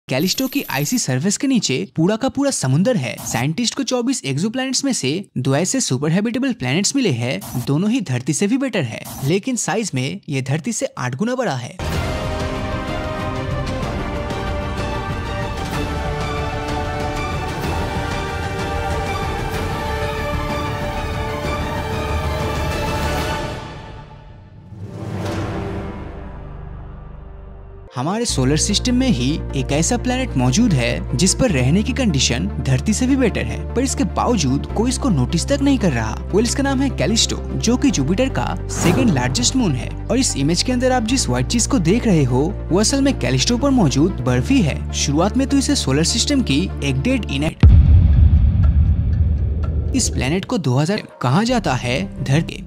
Callisto की आइसी surface के नीचे पूरा का पूरा समुंदर है। साइंटिस्ट को 24 एक्सोप्लैनेट्स में से 2 ऐसे सुपर हैबिटेबल प्लैनेट्स मिले हैं, दोनों ही धरती से भी बेटर है, लेकिन साइज में ये धरती से 8 गुना बड़ा है। हमारे सोलर सिस्टम में ही एक ऐसा प्लैनेट मौजूद है जिस पर रहने की कंडीशन धरती से भी बेटर है, पर इसके बावजूद कोई इसको नोटिस तक नहीं कर रहा। इसका नाम है कैलिस्टो, जो कि जुपिटर का सेकंड लार्जेस्ट मून है। और इस इमेज के अंदर आप जिस व्हाइट चीज को देख रहे हो वो असल में कैलिस्टो पर मौजूद बर्फ ही है। शुरुआत में तो इसे सोलर सिस्टम की एक डेड इनेक्ट इस प्लैनेट को 2000 कहा जाता है धरती।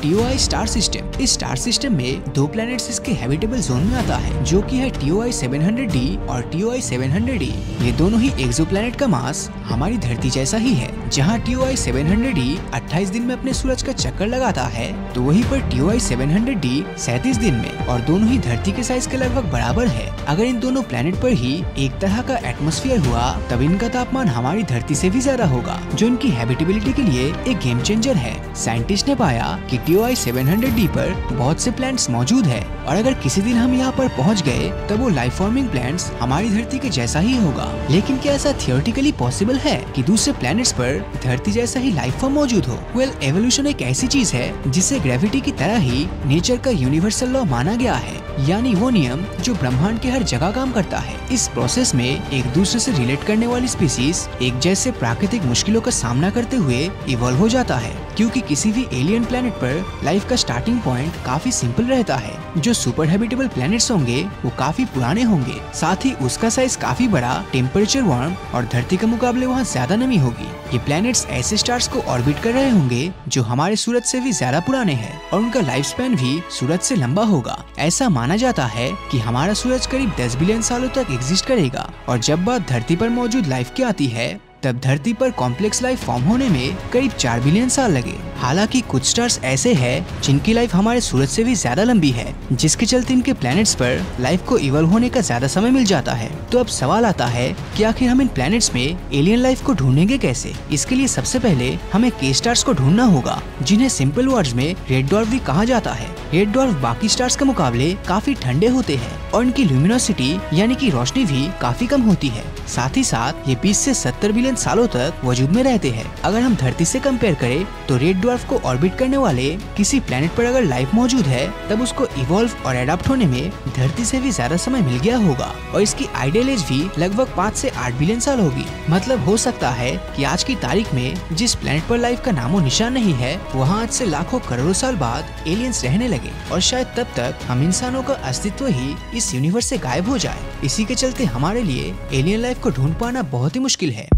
TOI star system. इस स्टार सिस्टम में 2 प्लैनेट्स इसके हैबिटेबल जोन में आता है, जो कि है TOI 700d और TOI 700e। ये दोनों ही एक्सोप्लैनेट का मास हमारी धरती जैसा ही है। जहाँ TOI 700d 28 दिन में अपने सूरज का चक्कर लगाता है, तो वहीं पर TOI 700d 37 दिन में, और दोनों ही धरती के साइज के लगभग बराबर है। अगर इन दोनों प्लैनेट पर ही एक तरह का एटमॉस्फेयर हुआ, तब इनका तापमान हमारी धरती से भी ज्यादा होगा, जो इनकी हैबिटेबिलिटी के लिए एक गेम चेंजर है। साइंटिस्ट ने पाया कि TOI 700d पर बहुत से प्लैनेट्स मौजूद है, और अगर किसी दिन हम यहाँ पर पहुँच गए तब वो लाइफ फॉर्मिंग प्लैनेट्स हमारी धरती के जैसा ही होगा। लेकिन क्या ऐसा थियोरेटिकली पॉसिबल है कि दूसरे प्लैनेट्स पर धरती जैसा ही लाइफ फॉर्म मौजूद हो? एवोल्यूशन एक ऐसी चीज है जिसे ग्रेविटी की तरह ही नेचर का यूनिवर्सल लॉ माना गया है, यानी वो नियम जो ब्रह्मांड के हर जगह काम करता है। इस प्रोसेस में एक दूसरे से रिलेट करने वाली स्पीसीज एक जैसे प्राकृतिक मुश्किलों का सामना करते हुए इवॉल्व हो जाता है, क्योंकि किसी भी एलियन प्लैनेट पर लाइफ का स्टार्टिंग पॉइंट काफी सिंपल रहता है। जो सुपर हैबिटेबल प्लैनेट्स होंगे वो काफी पुराने होंगे, साथ ही उसका साइज काफी बड़ा, टेम्परेचर वार्म, और धरती के मुकाबले वहाँ ज्यादा नमी होगी। ये प्लैनेट्स ऐसे स्टार्स को ऑर्बिट कर रहे होंगे जो हमारे सूरज से भी ज्यादा पुराने हैं, और उनका लाइफ स्पैन भी सूरज से लंबा होगा। ऐसा माना जाता है कि हमारा सूरज करीब 10 बिलियन सालों तक एग्जिस्ट करेगा, और जब बात धरती पर मौजूद लाइफ की आती है, तब धरती पर कॉम्प्लेक्स लाइफ फॉर्म होने में करीब 4 बिलियन साल लगे। हालांकि कुछ स्टार्स ऐसे हैं जिनकी लाइफ हमारे सूरज से भी ज्यादा लंबी है, जिसके चलते इनके प्लैनेट्स पर लाइफ को इवॉल्व होने का ज्यादा समय मिल जाता है। तो अब सवाल आता है कि आखिर हम इन प्लैनेट्स में एलियन लाइफ को ढूंढेंगे कैसे? इसके लिए सबसे पहले हमें के स्टार्स को ढूंढना होगा, जिन्हें सिंपल वर्ड्स में रेड ड्वार्फ भी कहा जाता है। रेड ड्वार्फ बाकी स्टार्स के मुकाबले काफी ठंडे होते हैं, और इनकी ल्यूमिनोसिटी यानी कि रोशनी भी काफी कम होती है। साथ ही साथ ये 20 से 70 बिलियन सालों तक वजूद में रहते हैं। अगर हम धरती से कंपेयर करें तो रेड ड्वार्फ को ऑर्बिट करने वाले किसी प्लैनेट पर अगर लाइफ मौजूद है, तब उसको इवॉल्व और एडाप्ट होने में धरती से भी ज्यादा समय मिल गया होगा, और इसकी आइडियल एज भी लगभग 5 से 8 बिलियन साल होगी। मतलब हो सकता है कि आज की तारीख में जिस प्लैनेट पर लाइफ का नामो निशान नहीं है, वहाँ आज से लाखों करोड़ों साल बाद एलियंस रहने लगे, और शायद तब तक हम इंसानों का अस्तित्व ही इस यूनिवर्स से गायब हो जाए। इसी के चलते हमारे लिए एलियन लाइफ को ढूंढ पाना बहुत ही मुश्किल है।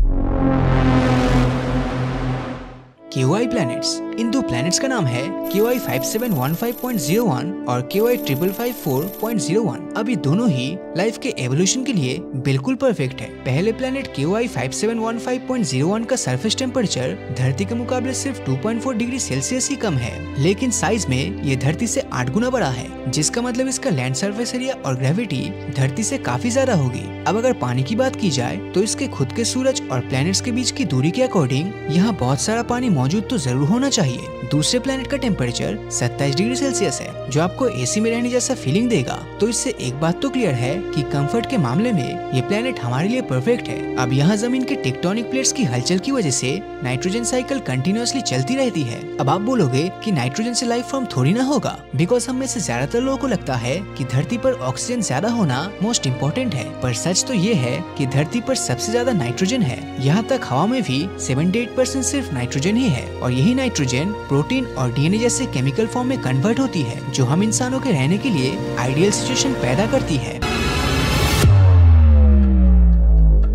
KOI planets. इन 2 प्लैनेट्स का नाम है KOI 5715.01 और KOI 5554.01। अब ये दोनों ही लाइफ के एवोल्यूशन के लिए बिल्कुल परफेक्ट है। पहले प्लैनेट KOI 5715.01 का सरफेस टेम्परेचर धरती के मुकाबले सिर्फ 2.4 डिग्री सेल्सियस ही कम है, लेकिन साइज में ये धरती से 8 गुना बड़ा है, जिसका मतलब इसका लैंड सरफेस एरिया और ग्रेविटी धरती से काफी ज्यादा होगी। अब अगर पानी की बात की जाए तो इसके खुद के सूरज और प्लैनेट्स के बीच की दूरी के अकॉर्डिंग यहाँ बहुत सारा पानी मौजूद तो जरूर होना चाहिए। दूसरे प्लैनेट का टेम्परेचर 27 डिग्री सेल्सियस है, जो आपको एसी में रहने जैसा फीलिंग देगा। तो इससे एक बात तो क्लियर है कि कंफर्ट के मामले में ये प्लैनेट हमारे लिए परफेक्ट है। अब यहाँ जमीन के टेक्टोनिक प्लेट्स की हलचल की वजह से नाइट्रोजन साइकिल कंटिन्यूअसली चलती रहती है। अब आप बोलोगे कि नाइट्रोजन से लाइफ फॉर्म थोड़ी ना होगा, बिकॉज हम में से ज्यादातर लोगों को लगता है कि धरती पर ऑक्सीजन ज्यादा होना मोस्ट इम्पोर्टेंट है, पर सच तो ये है कि धरती पर सबसे ज्यादा नाइट्रोजन है। यहाँ तक हवा में भी 78% सिर्फ नाइट्रोजन ही है, और यही नाइट्रोजन प्रोटीन और डीएनए जैसे केमिकल फॉर्म में कन्वर्ट होती है, जो हम इंसानों के रहने के लिए आइडियल सिचुएशन पैदा करती है।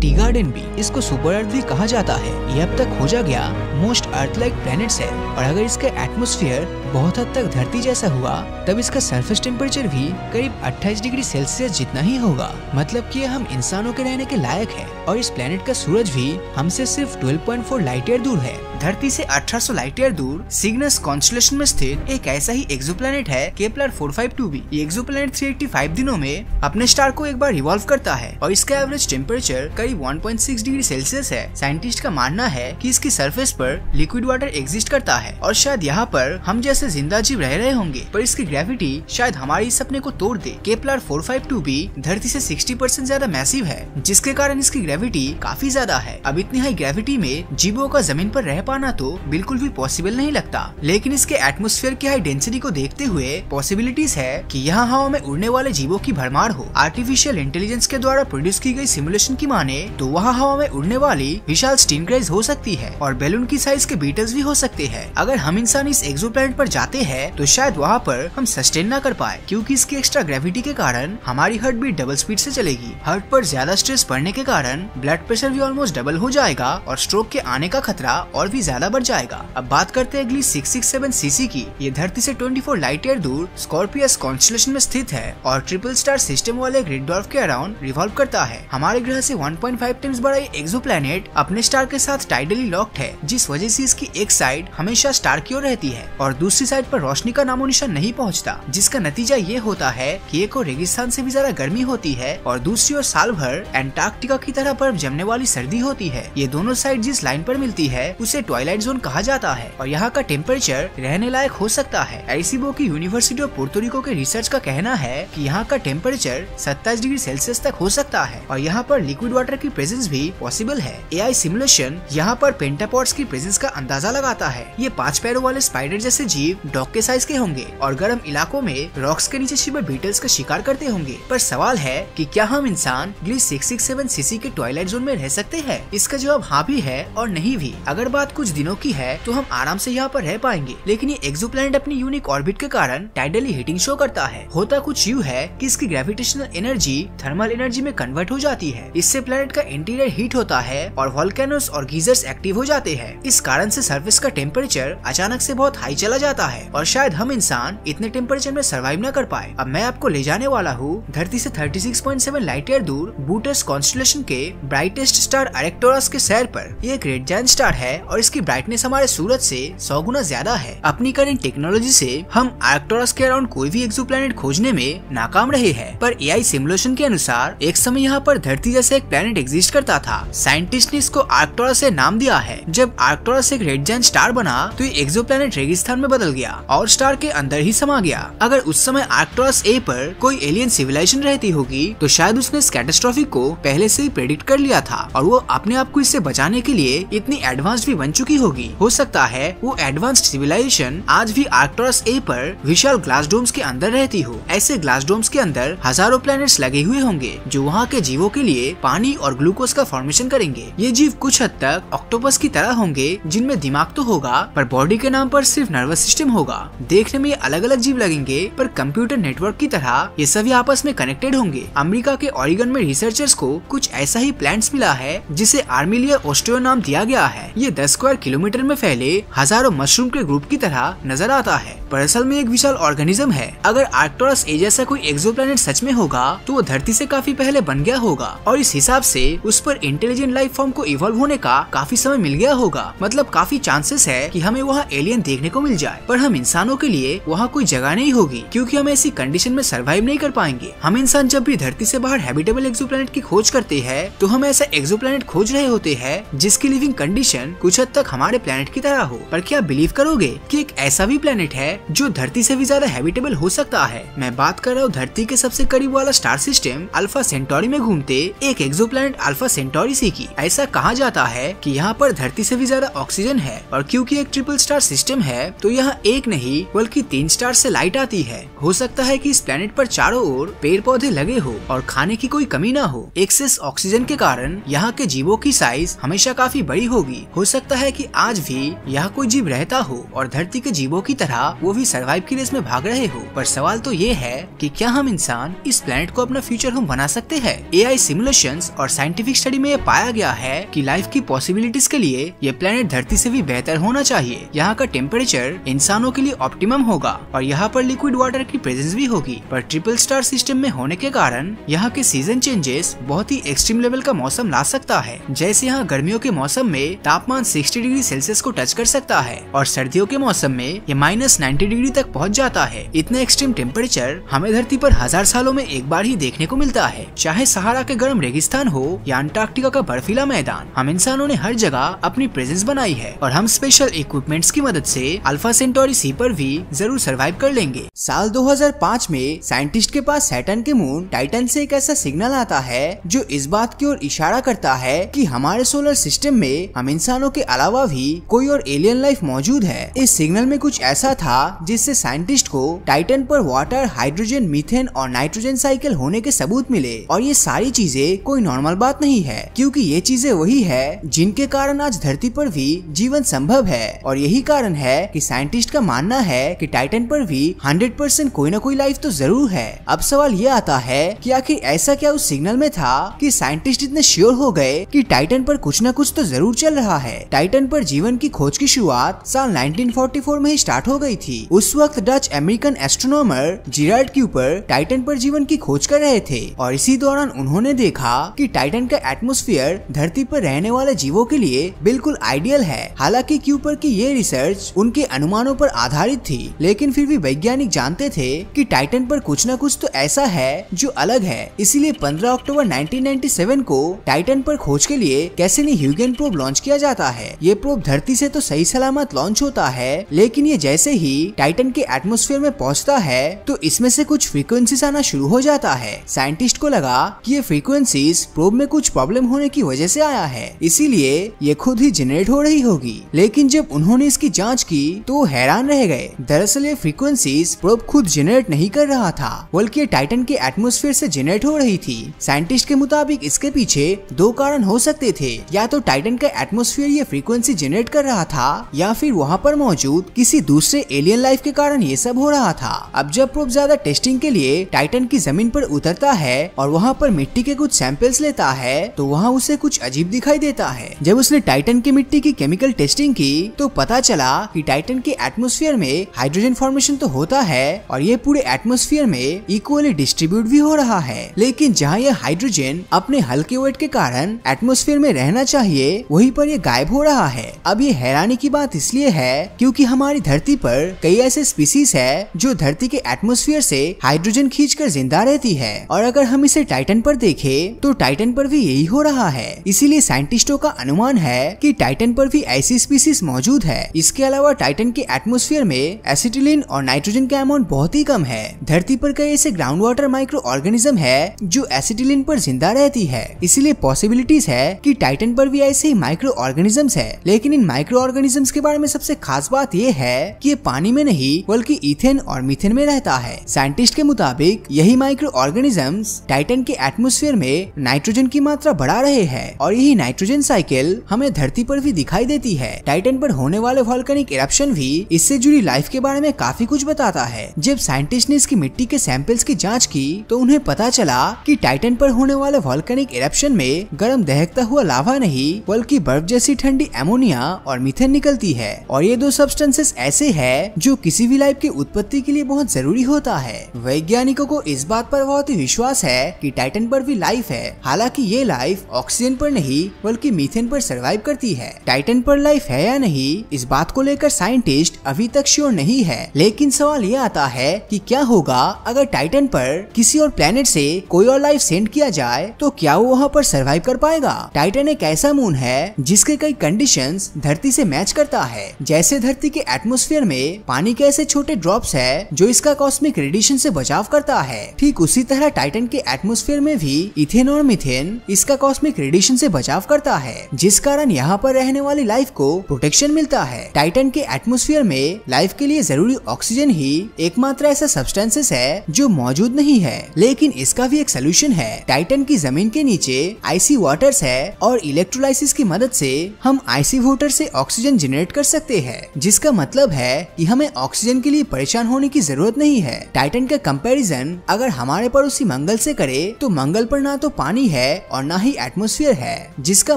टी गार्डन भी, इसको सुपर अर्थ भी कहा जाता है। ये अब तक खोजा गया मोस्ट अर्थ लाइक प्लैनेट्स है, और अगर इसका एटमॉस्फेयर बहुत हद तक धरती जैसा हुआ तब इसका सरफेस टेम्परेचर भी करीब 28 डिग्री सेल्सियस जितना ही होगा। मतलब कि हम इंसानों के रहने के लायक है। और इस प्लेनेट का सूरज भी हमसे सिर्फ 12.4 लाइट ईयर दूर है। धरती से 1800 लाइट ईयर दूर सिग्नस कॉन्स्टेलेशन में स्थित एक ऐसा ही एक्सोप्लैनेट है केपलर 452b। ये एक्सोप्लैनेट 385 दिनों में अपने स्टार को एक बार रिवॉल्व करता है और इसका एवरेज टेम्परेचर करीब 1.6 डिग्री सेल्सियस है। साइंटिस्ट का मानना है कि इसकी सरफेस पर लिक्विड वाटर एग्जिस्ट करता है और शायद यहाँ पर हम जैसे जिंदा जीव रह रहे होंगे, पर इसकी ग्रेविटी शायद हमारे इस सपने को तोड़ दे। केपलर 452b धरती से 60% ज्यादा मैसिव है, जिसके कारण इसकी ग्रेविटी काफी ज्यादा है। अब इतनी हाई ग्रेविटी में जीवों का जमीन पर रह पाना तो बिल्कुल भी पॉसिबल नहीं लगता, लेकिन इसके एटमॉस्फेयर की हाई डेंसिटी को देखते हुए पॉसिबिलिटीज है कि यहाँ हवा में उड़ने वाले जीवों की भरमार हो। आर्टिफिशियल इंटेलिजेंस के द्वारा प्रोड्यूस की गई सिमुलेशन की माने तो वहाँ हवा में उड़ने वाली विशाल स्टिंग्रेज हो सकती है और बैलून की साइज के बीटल्स भी हो सकते हैं। अगर हम इंसान इस एक्सोप्लैनेट पर जाते हैं तो शायद वहाँ पर हम सस्टेन न कर पाए, क्योंकि इसकी एक्स्ट्रा ग्रेविटी के कारण हमारी हार्ट बीट डबल स्पीड से चलेगी। हार्ट पर ज्यादा स्ट्रेस पड़ने के कारण ब्लड प्रेशर भी ऑलमोस्ट डबल हो जाएगा और स्ट्रोक के आने का खतरा और भी ज्यादा बढ़ जाएगा। अब बात करते हैं अगली 667 सीसी की। ये धरती से 24 लाइट ईयर दूर स्कॉर्पियस कॉन्स्टेलेशन में स्थित है और ट्रिपल स्टार सिस्टम वाले रेड ड्वार्फ के अराउंड रिवॉल्व करता है। हमारे ग्रह से 1.5 टाइम्स बड़ा ये एक्सोप्लैनेट अपने स्टार के साथ टाइडली लॉक्ड है, जिस वजह से इसकी एक साइड हमेशा स्टार की ओर रहती है और दूसरी साइड पर रोशनी का नामो निशान नहीं पहुँचता, जिसका नतीजा ये होता है कि एक और रेगिस्तान से भी ज्यादा गर्मी होती है और दूसरी ओर साल भर एंटार्क्टिका की तरह बर्फ जमने वाली सर्दी होती है। ये दोनों साइड जिस लाइन पर मिलती है उसे ट्वाइलाइट जोन कहा जाता है और यहाँ का टेम्परेचर रहने लायक हो सकता है। एरिसीबो की यूनिवर्सिटी ऑफ पोर्टो रिको के रिसर्च का कहना है कि यहाँ का टेम्परेचर 27 डिग्री सेल्सियस तक हो सकता है और यहाँ पर लिक्विड वाटर की प्रेजेंस भी पॉसिबल है। एआई सिमुलेशन यहाँ पर पेंटापॉड्स की प्रेजेंस का अंदाजा लगाता है। ये 5 पैरों वाले स्पाइडर जैसे जीव डॉग के साइज के होंगे और गर्म इलाकों में रॉक्स के नीचे छिपे बीटल्स का शिकार करते होंगे। पर सवाल है कि क्या हम इंसान ग्ली 667 सीसी के ट्वाइलाइट जोन में रह सकते हैं? इसका जवाब हाँ भी है और नहीं भी। अगर बात कुछ दिनों की है तो हम आराम से यहाँ पर रह पाएंगे, लेकिन ये एक्सोप्लैनेट अपनी यूनिक ऑर्बिट के कारण टाइडली हीटिंग शो करता है। होता कुछ यूँ है कि इसकी ग्रेविटेशनल एनर्जी थर्मल एनर्जी में कन्वर्ट हो जाती है। इससे प्लेनेट का इंटीरियर हीट होता है और वोल्केनोस और गीजर्स एक्टिव हो जाते हैं। इस कारण से सरफेस का टेम्परेचर अचानक से बहुत हाई चला जाता है और शायद हम इंसान इतने टेम्परेचर में सर्वाइव न कर पाए। अब मैं आपको ले जाने वाला हूँ धरती से 36.7 लाइट ईयर दूर बूटस कॉन्स्टेलेशन के ब्राइटेस्ट स्टार अरेक्टोरस के सैर पर। ये एक रेड जायंट स्टार है और इसकी ब्राइटनेस हमारे सूरज से 100 गुना ज्यादा है। अपनी करंट टेक्नोलॉजी से हम अरेक्टोरस के अराउंड कोई भी एक्सोप्लैनेट खोजने में नाकाम रहे हैं, पर एआई सिमुलेशन के अनुसार एक समय यहाँ पर धरती जैसा एक प्लेनेट एग्जिस्ट करता था। साइंटिस्ट ने इसको अरेक्टोरस से नाम दिया है। जब अरेक्टोरस एक रेड जायंट स्टार बना तो ये एक्सोप्लैनेट रेगिस्तान में बदल गया और स्टार के अंदर ही समा गया। अगर उस समय अरेक्टोरस ए पर कोई एलियन सिविलाइजेशन रहती होगी तो शायद उसने इस कैटास्ट्रोफे को पहले से ही प्रेडिक्ट कर लिया था और वो अपने आप को इससे बचाने के लिए इतनी एडवांस्ड भी बन चुकी होगी। हो सकता है वो एडवांस्ड सिविलाइजेशन आज भी अरेक्टोरस ए पर विशाल ग्लास डोम्स के अंदर रहती हो। ऐसे ग्लास डोम्स के अंदर हजारों प्लैनेट्स लगे हुए होंगे जो वहाँ के जीवों के लिए पानी और ग्लूकोज का फॉर्मेशन करेंगे। ये जीव कुछ हद तक ऑक्टोपस की तरह होंगे, जिनमें दिमाग तो होगा पर बॉडी के नाम पर सिर्फ नर्वस सिस्टम होगा। देखने में ये अलग अलग जीव लगेंगे पर कंप्यूटर नेटवर्क की तरह ये सभी आपस में कनेक्टेड होंगे। अमेरिका के ओरेगन में रिसर्चर्स को कुछ ऐसा ही प्लांट्स मिला है जिसे आर्मिलिया ओस्टियो नाम दिया गया है। ये 10 स्क्वायर किलोमीटर में फैले हजारों मशरूम के ग्रुप की तरह नजर आता है, पर असल में एक विशाल ऑर्गेनिज्म है। अगर अरेक्टोरस ए जैसा कोई एक्सोप्लैनेट सच में होगा तो वो धरती से काफी पहले बन गया होगा और इस हिसाब से उस पर इंटेलिजेंट लाइफ फॉर्म को इवॉल्व होने का काफी समय मिल गया होगा। मतलब काफी चांसेस है कि हमें वहाँ एलियन देखने को मिल जाए, पर हम इंसानों के लिए वहाँ कोई जगह नहीं होगी क्योंकि हम ऐसी कंडीशन में सर्वाइव नहीं कर पाएंगे। हम इंसान जब भी धरती से बाहर हैबिटेबल एक्सोप्लैनेट की खोज करते हैं तो हम ऐसा एक्सोप्लैनेट खोज रहे होते हैं जिसकी लिविंग कंडीशन कुछ हद तक हमारे प्लेनेट की तरह हो। पर क्या बिलीव करोगे कि एक ऐसा भी प्लेनेट है जो धरती से भी ज्यादा हैबिटेबल हो सकता है? मैं बात कर रहा हूँ धरती के सबसे करीब वाला स्टार सिस्टम अल्फा सेंटोरी में घूमते एक एक्सोप्लैनेट अल्फा सेंटोरी सी की। ऐसा कहा जाता है कि यहाँ पर धरती से भी ज्यादा ऑक्सीजन है और क्योंकि एक ट्रिपल स्टार सिस्टम है तो यहाँ एक नहीं बल्कि 3 स्टार से लाइट आती है। हो सकता है कि इस प्लेनेट पर चारों ओर पेड़ पौधे लगे हो और खाने की कोई कमी ना हो। एक्सेस ऑक्सीजन के कारण यहाँ के जीवों की साइज हमेशा काफी बड़ी होगी। हो सकता है कि आज भी यहाँ कोई जीव रहता हो और धरती के जीवों की तरह वो भी सर्वाइव की रेस में भाग रहे हो। पर सवाल तो ये है कि क्या हम इंसान इस प्लेनेट को अपना फ्यूचर होम बना सकते हैं? एआई सिमुलेशंस और साइंटिफिक स्टडी में ये पाया गया है कि लाइफ की पॉसिबिलिटीज के लिए ये प्लेनेट धरती से भी बेहतर होना चाहिए। यहाँ का टेम्परेचर इंसानों के लिए ऑप्टिमम होगा और यहाँ पर लिक्विड वाटर की प्रेजेंस भी होगी। पर ट्रिपल स्टार सिस्टम में होने के कारण यहाँ के सीजन चेंजेस बहुत ही एक्सट्रीम लेवल का मौसम ला सकता है। जैसे यहाँ गर्मियों के मौसम में तापमान 60 डिग्री सेल्सियस को टच कर सकता है और सर्दियों के मौसम में ये -90 डिग्री तक पहुँच जाता है। इतना एक्सट्रीम टेम्परेचर हमें धरती पर 1000 सालों में एक बार ही देखने को मिलता है। चाहे सहारा के गर्म रेगिस्तान हो या अंटार्कटिका का बर्फीला मैदान, हम इंसानों ने हर जगह अपनी प्रेजेंस बनाई है और हम स्पेशल इक्विपमेंट्स की मदद से अल्फा सेंटोरी सी पर भी जरूर सरवाइव कर लेंगे। साल 2005 में साइंटिस्ट के पास सैटर्न के मून टाइटन से एक ऐसा सिग्नल आता है जो इस बात की ओर इशारा करता है कि हमारे सोलर सिस्टम में हम इंसानों के अलावा भी कोई और एलियन लाइफ मौजूद है। इस सिग्नल में कुछ ऐसा था जिससे साइंटिस्ट को टाइटन पर वाटर, हाइड्रोजन, मीथेन और नाइट्रोजन साइकिल होने के सबूत मिले। और ये सारी चीजें कोई नॉर्मल बात नहीं है, क्योंकि ये चीजें वही है जिनके कारण आज धरती पर भी जीवन संभव है। और यही कारण है कि साइंटिस्ट का मानना है कि टाइटन पर भी 100% कोई न कोई लाइफ तो जरूर है। अब सवाल ये आता है कि आखिर ऐसा क्या उस सिग्नल में था कि साइंटिस्ट इतने श्योर हो गए कि टाइटन पर कुछ न कुछ तो जरूर चल रहा है। टाइटन पर जीवन की खोज की शुरुआत साल 1944 में ही स्टार्ट हो गई थी। उस वक्त Dutch American astronomer Gerard Kuiper Titan पर जीवन की खोज कर रहे थे और इसी दौरान उन्होंने देखा कि टाइटन का एटमॉस्फेयर धरती पर रहने वाले जीवों के लिए बिल्कुल आइडियल है। हालांकि क्यूपर की ये रिसर्च उनके अनुमानों पर आधारित थी, लेकिन फिर भी वैज्ञानिक जानते थे कि टाइटन पर कुछ न कुछ तो ऐसा है जो अलग है। इसीलिए 15 अक्टूबर 1997 को टाइटन पर खोज के लिए कैसिनी-ह्यूगेन प्रोब लॉन्च किया जाता है। ये प्रोब धरती से तो सही सलामत लॉन्च होता है, लेकिन ये जैसे ही टाइटन के एटमॉस्फेयर में पहुंचता है तो इसमें से कुछ फ्रीक्वेंसीज आना शुरू हो जाता है। साइंटिस्ट को लगा कि ये फ्रीक्वेंसीज प्रोब में कुछ प्रॉब्लम होने की वजह से आया है, इसीलिए ये खुद ही जनरेट हो रही होगी। लेकिन जब उन्होंने इसकी जांच की तो वो हैरान रह गए। दरअसल ये फ्रीक्वेंसीज प्रोब खुद जनरेट नहीं कर रहा था, बल्कि टाइटन के एटमॉस्फेयर से जनरेट हो रही थी। साइंटिस्ट के मुताबिक इसके पीछे दो कारण हो सकते थे, या तो टाइटन का एटमॉस्फेयर ये फ्रीक्वेंसी जनरेट कर रहा था या फिर वहाँ पर मौजूद किसी दूसरे एलियन लाइफ के कारण ये सब हो रहा था। अब जब प्रोब ज्यादा टेस्टिंग के लिए टाइटन की जमीन पर उतरता है और वहाँ पर मिट्टी के कुछ सैंपल्स लेता है तो वहाँ उसे कुछ अजीब दिखाई देता है। जब उसने टाइटन की मिट्टी की केमिकल टेस्टिंग की तो पता चला कि टाइटन के एटमॉस्फेयर में हाइड्रोजन फॉर्मेशन तो होता है और ये पूरे एटमॉस्फेयर में इक्वली डिस्ट्रीब्यूट भी हो रहा है। लेकिन जहाँ ये हाइड्रोजन अपने हल्के वेट के कारण एटमॉस्फेयर में रहना चाहिए, वहीं पर ये गायब हो रहा है। अब ये हैरानी की बात इसलिए है क्योंकि हमारी धरती पर कई ऐसे स्पीसीज है जो धरती के एटमॉस्फेयर से हाइड्रोजन खींचकर जिंदा रहती है, और अगर हम इसे टाइटन पर देखें तो टाइटन पर भी यही हो रहा है। इसीलिए साइंटिस्टों का अनुमान है कि टाइटन पर भी ऐसी स्पीसीज मौजूद है। इसके अलावा टाइटन के एटमॉस्फेयर में एसिटिलीन और नाइट्रोजन का अमाउंट बहुत ही कम है। धरती पर कई ऐसे ग्राउंड वाटर माइक्रो ऑर्गेनिज्म है जो एसिटिलीन पर जिंदा रहती है। इसीलिए पॉसिबिलिटीज है कि टाइटन पर भी ऐसे ही माइक्रो ऑर्गेनिजम्स है। लेकिन इन माइक्रो ऑर्गेनिजम्स के बारे में सबसे खास बात ये है कि ये पानी में नहीं बल्कि इथेन और मीथेन में रहता है। साइंटिस्ट के मुताबिक यही माइक्रो ऑर्गेनिजम्स टाइटन के एटमॉस्फेयर में नाइट्रोजन की मात्रा बढ़ा रहे हैं और यही नाइट्रोजन साइकिल हमें धरती पर भी दिखाई देती है। टाइटन पर होने वाले वोल्केनिक इरप्शन भी इससे जुड़ी लाइफ के बारे में काफी कुछ बताता है। जब साइंटिस्ट ने इसकी मिट्टी के सैंपल्स की जांच की तो उन्हें पता चला कि टाइटन पर होने वाले वोल्केनिक इरप्शन में गर्म दहकता हुआ लावा नहीं बल्कि बर्फ जैसी ठंडी एमोनिया और मीथेन निकलती है। और ये दो सब्सटेंसेस ऐसे हैं जो किसी भी लाइफ की उत्पत्ति के लिए बहुत जरूरी होता है। वैज्ञानिकों को इस बात पर बहुत ही विश्वास है कि टाइटन पर भी लाइफ है। हालांकि ये लाइफ ऑक्सीजन पर नहीं बल्कि मीथेन पर सरवाइव करती है। टाइटन पर लाइफ है या नहीं इस बात को लेकर साइंटिस्ट अभी तक श्योर नहीं है। लेकिन सवाल ये आता है कि क्या होगा अगर टाइटन पर किसी और प्लेनेट से कोई और लाइफ सेंड किया जाए तो क्या वो वहाँ पर सरवाइव कर पाएगा। टाइटन एक ऐसा मून है जिसके कई कंडीशंस धरती से मैच करता है। जैसे धरती के एटमॉस्फेयर में पानी के ऐसे छोटे ड्रॉप्स है जो इसका कॉस्मिक रेडिएशन से बचाव करता है, ठीक उसी तरह टाइटन के एटमॉस्फेयर में भी इथेन और मीथेन इसका कॉस्मिक रेडिएशन से बचाव करता है, जिस कारण यहाँ पर रहने वाली लाइफ को प्रोटेक्शन मिलता है। टाइटन के एटमॉस्फेयर में लाइफ के लिए जरूरी ऑक्सीजन ही एकमात्र ऐसा सब्सटेंसेस है जो मौजूद नहीं है। लेकिन इसका भी एक सोल्यूशन है। टाइटन की जमीन के नीचे आइसी वाटर्स है और इलेक्ट्रोलाइसिस की मदद से हम आइसी वाटर से ऑक्सीजन जनरेट कर सकते हैं, जिसका मतलब है कि हमें ऑक्सीजन के लिए परेशान होने की जरूरत नहीं है। टाइटन का कंपैरिजन अगर हमारे पड़ोसी मंगल से करे तो मंगल पर ना तो पानी है और ना ही एटमॉस्फेयर है, जिसका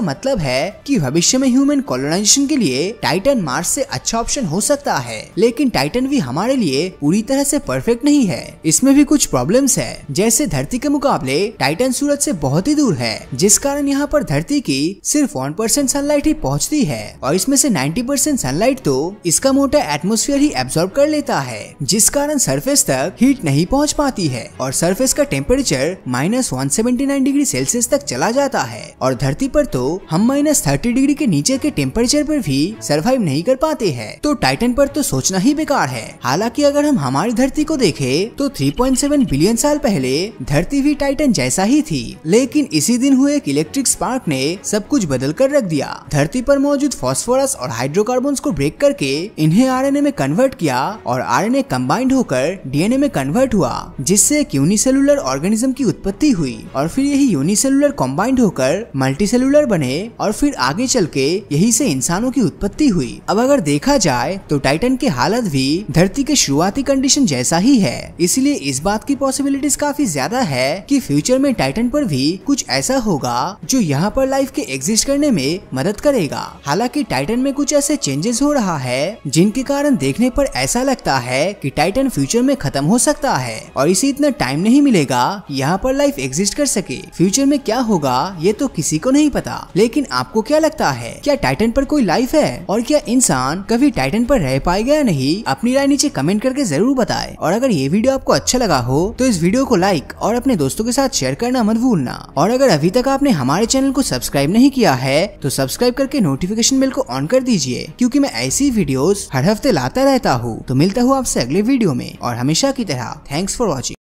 मतलब है कि भविष्य में ह्यूमन कॉलोनाइजेशन के लिए टाइटन मार्स से अच्छा ऑप्शन हो सकता सकता है, लेकिन टाइटन भी हमारे लिए पूरी तरह से परफेक्ट नहीं है। इसमें भी कुछ प्रॉब्लम्स है, जैसे धरती के मुकाबले टाइटन सूरज से बहुत ही दूर है, जिस कारण यहाँ पर धरती की सिर्फ 1% सनलाइट ही पहुँचती है और इसमें से 90% सनलाइट तो इसका मोटा एटमॉस्फेयर ही एब्जॉर्ब कर लेता है, जिस कारण सरफेस तक हीट नहीं पहुँच पाती है और सरफेस का टेम्परेचर -179 डिग्री सेल्सियस तक चला जाता है और धरती पर तो हम -30 डिग्री के नीचे के टेम्परेचर पर भी सरवाइव नहीं कर पाते हैं। तो टाइटन पर तो सोचना ही बेकार है। हालांकि अगर हम हमारी धरती को देखें तो 3.7 बिलियन साल पहले धरती भी टाइटन जैसा ही थी, लेकिन इसी दिन हुए एक इलेक्ट्रिक स्पार्क ने सब कुछ बदल कर रख दिया। धरती पर मौजूद फास्फोरस और हाइड्रोकार्बन्स को ब्रेक करके इन्हें आरएनए में कन्वर्ट किया और आरएनए कंबाइंड होकर डीएनए में कन्वर्ट हुआ, जिससे एक यूनिसेलुलर ऑर्गेनिज्म की उत्पत्ति हुई और फिर यही यूनिसेलुलर कंबाइंड होकर मल्टीसेलुलर बने और फिर आगे चल के यही से इंसानों की उत्पत्ति हुई। अब अगर देखा जाए तो टाइटन की हालत भी धरती के शुरुआती कंडीशन जैसा ही है, इसलिए इस बात की पॉसिबिलिटीज काफी ज्यादा है कि फ्यूचर में टाइटन पर भी कुछ ऐसा होगा जो यहाँ पर लाइफ के एग्जिस्ट करने में मदद करेगा। हालांकि टाइटन में कुछ ऐसे चेंजेस हो रहा है जिनके कारण देखने पर ऐसा लगता है कि टाइटन फ्यूचर में खत्म हो सकता है और इसे इतना टाइम नहीं मिलेगा यहाँ पर लाइफ एग्जिस्ट कर सके। फ्यूचर में क्या होगा ये तो किसी को नहीं पता, लेकिन आपको क्या लगता है, क्या टाइटन पर कोई लाइफ है और क्या इंसान कभी टाइटन पर रह पाएगा या नहीं? अपनी राय नीचे कमेंट करके जरूर बताएं। और अगर ये वीडियो आपको अच्छा लगा हो तो इस वीडियो को लाइक और अपने दोस्तों के साथ शेयर करना मत भूलना। और अगर अभी तक आपने हमारे चैनल को सब्सक्राइब नहीं किया है तो सब्सक्राइब करके नोटिफिकेशन बेल को ऑन कर दीजिए, क्योंकि मैं ऐसी वीडियोस हर हफ्ते लाता रहता हूँ। तो मिलता हूँ आपसे अगले वीडियो में और हमेशा की तरह थैंक्स फॉर वॉचिंग।